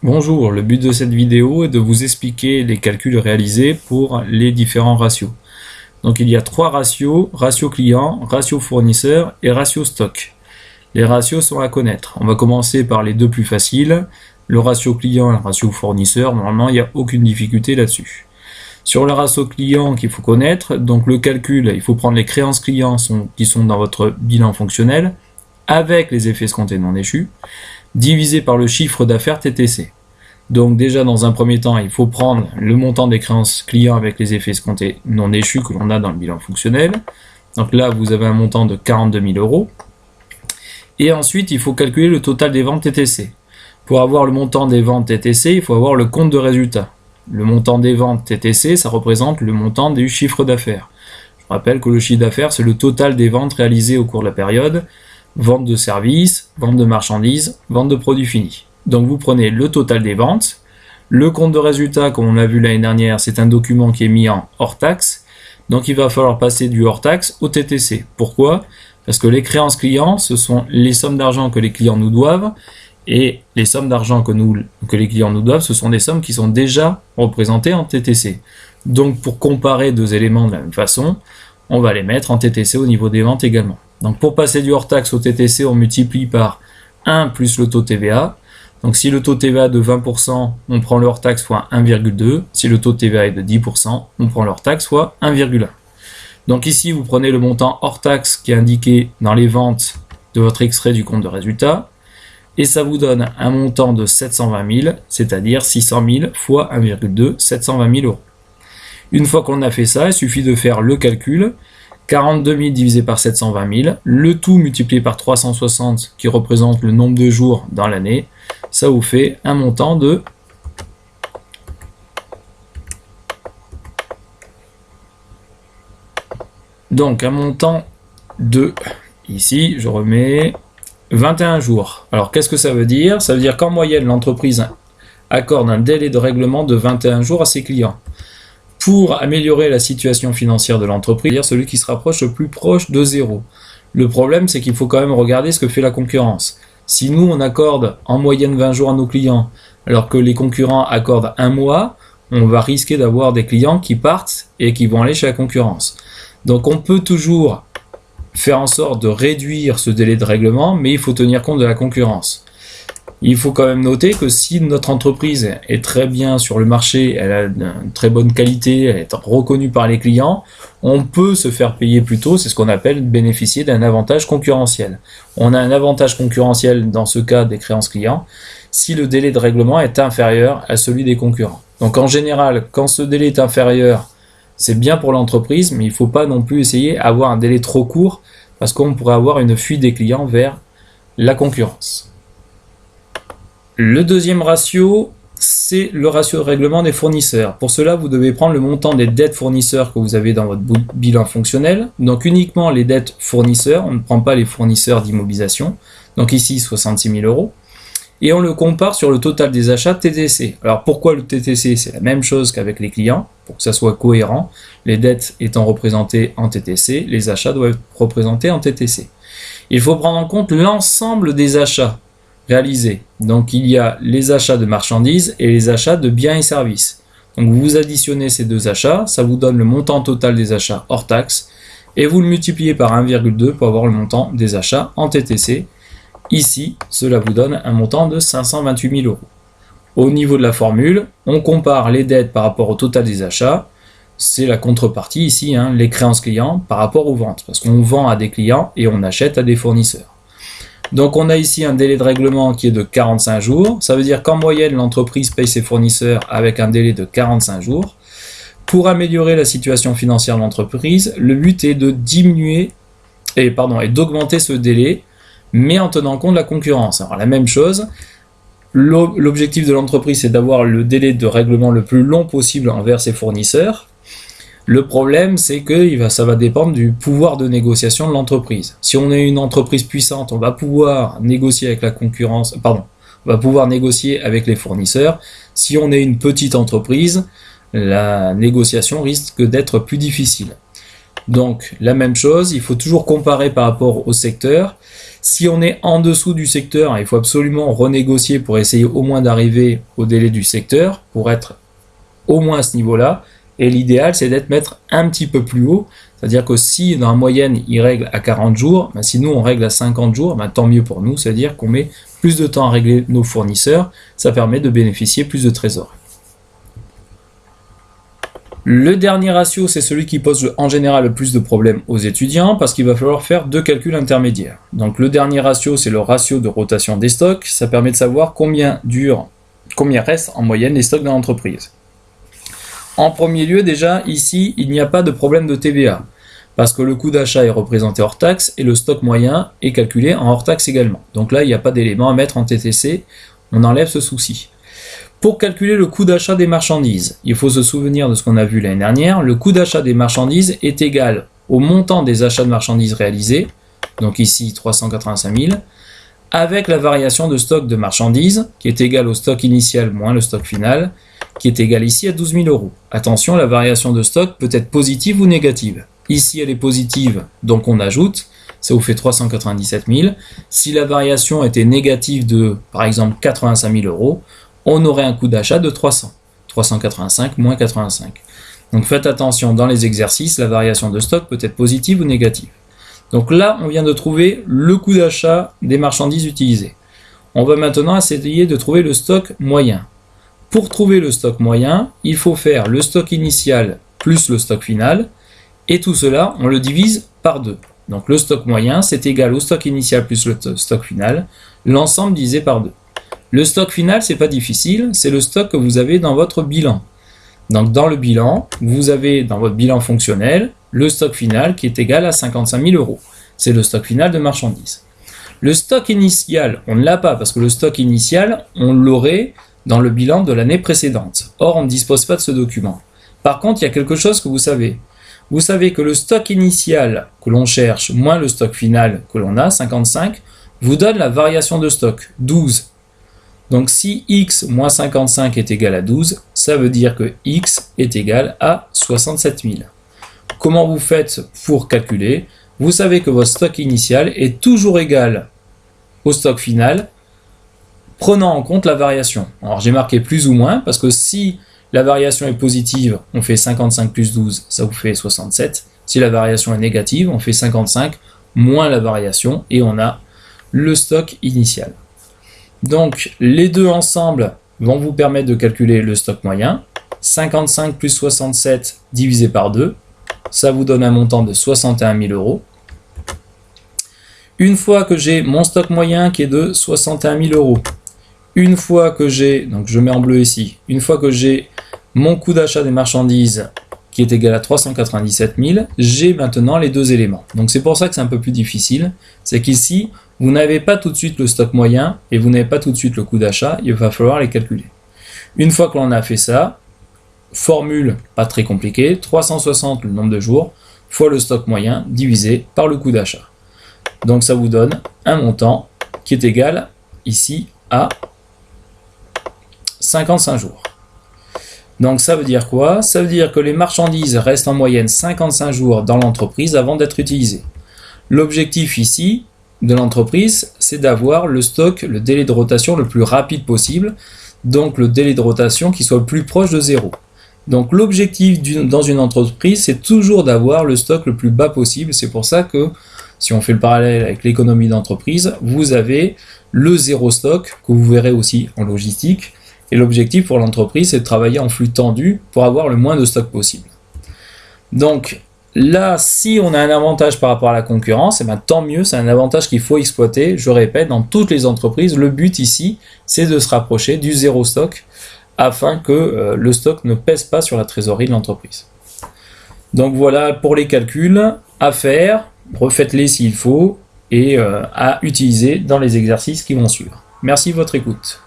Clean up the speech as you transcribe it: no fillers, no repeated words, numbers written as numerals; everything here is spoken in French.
Bonjour, le but de cette vidéo est de vous expliquer les calculs réalisés pour les différents ratios. Donc il y a trois ratios, ratio client, ratio fournisseur et ratio stock. Les ratios sont à connaître. On va commencer par les deux plus faciles, le ratio client et le ratio fournisseur. Normalement, il n'y a aucune difficulté là-dessus. Sur le ratio client qu'il faut connaître, donc le calcul, il faut prendre les créances clients qui sont dans votre bilan fonctionnel, avec les effets escomptés non échus, divisé par le chiffre d'affaires TTC. Donc déjà dans un premier temps, il faut prendre le montant des créances clients avec les effets escomptés non échus que l'on a dans le bilan fonctionnel. Donc là, vous avez un montant de 42 000 euros. Et ensuite, il faut calculer le total des ventes TTC. Pour avoir le montant des ventes TTC, il faut avoir le compte de résultat. Le montant des ventes TTC, ça représente le montant du chiffre d'affaires. Je rappelle que le chiffre d'affaires, c'est le total des ventes réalisées au cours de la période. Vente de services, vente de marchandises, vente de produits finis. Donc vous prenez le total des ventes. Le compte de résultat, comme on l'a vu l'année dernière, c'est un document qui est mis en hors taxe. Donc il va falloir passer du hors taxe au TTC. Pourquoi ? Parce que les créances clients, ce sont les sommes d'argent que les clients nous doivent. Et les sommes d'argent que les clients nous doivent, ce sont des sommes qui sont déjà représentées en TTC. Donc pour comparer deux éléments de la même façon, on va les mettre en TTC au niveau des ventes également. Donc pour passer du hors taxe au TTC, on multiplie par 1 plus le taux TVA. Donc si le taux TVA est de 20%, on prend le hors taxe fois 1,2. Si le taux TVA est de 10%, on prend le hors taxe fois 1,1. Donc ici, vous prenez le montant hors taxe qui est indiqué dans les ventes de votre extrait du compte de résultat. Et ça vous donne un montant de 720 000, c'est-à-dire 600 000 fois 1,2, 720 000 euros. Une fois qu'on a fait ça, il suffit de faire le calcul. 42 000 divisé par 720 000, le tout multiplié par 360 qui représente le nombre de jours dans l'année, ça vous fait un montant de ici je remets 21 jours. Alors qu'est-ce que ça veut dire ? Ça veut dire qu'en moyenne l'entreprise accorde un délai de règlement de 21 jours à ses clients. Pour améliorer la situation financière de l'entreprise, c'est-à-dire celui qui se rapproche le plus proche de zéro. Le problème, c'est qu'il faut quand même regarder ce que fait la concurrence. Si nous, on accorde en moyenne 20 jours à nos clients, alors que les concurrents accordent un mois, on va risquer d'avoir des clients qui partent et qui vont aller chez la concurrence. Donc on peut toujours faire en sorte de réduire ce délai de règlement, mais il faut tenir compte de la concurrence. Il faut quand même noter que si notre entreprise est très bien sur le marché, elle a une très bonne qualité, elle est reconnue par les clients, on peut se faire payer plus tôt, c'est ce qu'on appelle bénéficier d'un avantage concurrentiel. On a un avantage concurrentiel dans ce cas des créances clients, si le délai de règlement est inférieur à celui des concurrents. Donc en général, quand ce délai est inférieur, c'est bien pour l'entreprise, mais il ne faut pas non plus essayer d'avoir un délai trop court, parce qu'on pourrait avoir une fuite des clients vers la concurrence. Le deuxième ratio, c'est le ratio de règlement des fournisseurs. Pour cela, vous devez prendre le montant des dettes fournisseurs que vous avez dans votre bilan fonctionnel. Donc uniquement les dettes fournisseurs, on ne prend pas les fournisseurs d'immobilisation. Donc ici, 66 000 euros. Et on le compare sur le total des achats TTC. Alors pourquoi le TTC ? C'est la même chose qu'avec les clients, pour que ça soit cohérent. Les dettes étant représentées en TTC, les achats doivent être représentés en TTC. Il faut prendre en compte l'ensemble des achats réalisés. Donc il y a les achats de marchandises et les achats de biens et services. Donc vous additionnez ces deux achats, ça vous donne le montant total des achats hors taxe et vous le multipliez par 1,2 pour avoir le montant des achats en TTC. Ici, cela vous donne un montant de 528 000 euros. Au niveau de la formule, on compare les dettes par rapport au total des achats. C'est la contrepartie ici, les créances clients par rapport aux ventes. Parce qu'on vend à des clients et on achète à des fournisseurs. Donc on a ici un délai de règlement qui est de 45 jours. Ça veut dire qu'en moyenne, l'entreprise paye ses fournisseurs avec un délai de 45 jours. Pour améliorer la situation financière de l'entreprise, le but est de d'augmenter ce délai, mais en tenant compte de la concurrence. Alors la même chose, l'objectif de l'entreprise, c'est d'avoir le délai de règlement le plus long possible envers ses fournisseurs. Le problème, c'est que ça va dépendre du pouvoir de négociation de l'entreprise. Si on est une entreprise puissante, on va pouvoir négocier avec la concurrence, on va pouvoir négocier avec les fournisseurs. Si on est une petite entreprise, la négociation risque d'être plus difficile. Donc, la même chose, il faut toujours comparer par rapport au secteur. Si on est en dessous du secteur, il faut absolument renégocier pour essayer au moins d'arriver au délai du secteur, pour être au moins à ce niveau-là. Et l'idéal, c'est d'être mettre un petit peu plus haut. C'est-à-dire que si dans la moyenne, il règle à 40 jours, si nous on règle à 50 jours, tant mieux pour nous. C'est-à-dire qu'on met plus de temps à régler nos fournisseurs. Ça permet de bénéficier plus de trésorerie. Le dernier ratio, c'est celui qui pose en général le plus de problèmes aux étudiants parce qu'il va falloir faire deux calculs intermédiaires. Donc le dernier ratio, c'est le ratio de rotation des stocks. Ça permet de savoir combien restent en moyenne les stocks dans l'entreprise. En premier lieu, déjà, ici, il n'y a pas de problème de TVA parce que le coût d'achat est représenté hors taxe et le stock moyen est calculé en hors taxe également. Donc là, il n'y a pas d'élément à mettre en TTC, on enlève ce souci. Pour calculer le coût d'achat des marchandises, il faut se souvenir de ce qu'on a vu l'année dernière. Le coût d'achat des marchandises est égal au montant des achats de marchandises réalisés, donc ici 385 000, avec la variation de stock de marchandises, qui est égale au stock initial moins le stock final, qui est égal ici à 12 000 €. Attention, la variation de stock peut être positive ou négative. Ici, elle est positive, donc on ajoute, ça vous fait 397 000. Si la variation était négative de, par exemple, 85 000 €, on aurait un coût d'achat de 300. 385 moins 85. Donc faites attention, dans les exercices, la variation de stock peut être positive ou négative. Donc là, on vient de trouver le coût d'achat des marchandises utilisées. On va maintenant essayer de trouver le stock moyen. Pour trouver le stock moyen, il faut faire le stock initial plus le stock final, et tout cela, on le divise par 2. Donc le stock moyen, c'est égal au stock initial plus le stock final, l'ensemble divisé par 2. Le stock final, c'est pas difficile, c'est le stock que vous avez dans votre bilan. Donc dans le bilan, vous avez dans votre bilan fonctionnel le stock final qui est égal à 55 000 €. C'est le stock final de marchandises. Le stock initial, on ne l'a pas parce que le stock initial, on l'aurait dans le bilan de l'année précédente. Or, on ne dispose pas de ce document. Par contre, il y a quelque chose que vous savez. Vous savez que le stock initial que l'on cherche moins le stock final que l'on a, 55, vous donne la variation de stock, 12. Donc si x moins 55 est égal à 12, ça veut dire que x est égal à 67 000. Comment vous faites pour calculer? Vous savez que votre stock initial est toujours égal au stock final, prenant en compte la variation. Alors j'ai marqué plus ou moins, parce que si la variation est positive, on fait 55 plus 12, ça vous fait 67. Si la variation est négative, on fait 55 moins la variation, et on a le stock initial. Donc, les deux ensemble vont vous permettre de calculer le stock moyen. 55 plus 67 divisé par 2, ça vous donne un montant de 61 000 €. Une fois que j'ai mon stock moyen qui est de 61 000 €, une fois que j'ai, donc je mets en bleu ici, une fois que j'ai mon coût d'achat des marchandises qui est égal à 397 000, j'ai maintenant les deux éléments. Donc c'est pour ça que c'est un peu plus difficile, c'est qu'ici, vous n'avez pas tout de suite le stock moyen et vous n'avez pas tout de suite le coût d'achat, il va falloir les calculer. Une fois que l'on a fait ça, formule pas très compliquée, 360 le nombre de jours fois le stock moyen divisé par le coût d'achat. Donc ça vous donne un montant qui est égal ici à 55 jours. Donc ça veut dire quoi? Ça veut dire que les marchandises restent en moyenne 55 jours dans l'entreprise avant d'être utilisées. L'objectif ici de l'entreprise, c'est d'avoir le stock, le délai de rotation le plus rapide possible, donc le délai de rotation qui soit le plus proche de 0. Donc l'objectif dans une entreprise, c'est toujours d'avoir le stock le plus bas possible. C'est pour ça que, si on fait le parallèle avec l'économie d'entreprise, vous avez le zéro stock, que vous verrez aussi en logistique. Et l'objectif pour l'entreprise, c'est de travailler en flux tendu pour avoir le moins de stock possible. Donc là, si on a un avantage par rapport à la concurrence, et bien tant mieux, c'est un avantage qu'il faut exploiter. Je répète, dans toutes les entreprises, le but ici, c'est de se rapprocher du zéro stock afin que le stock ne pèse pas sur la trésorerie de l'entreprise. Donc voilà pour les calculs à faire, refaites-les s'il faut et à utiliser dans les exercices qui vont suivre. Merci de votre écoute.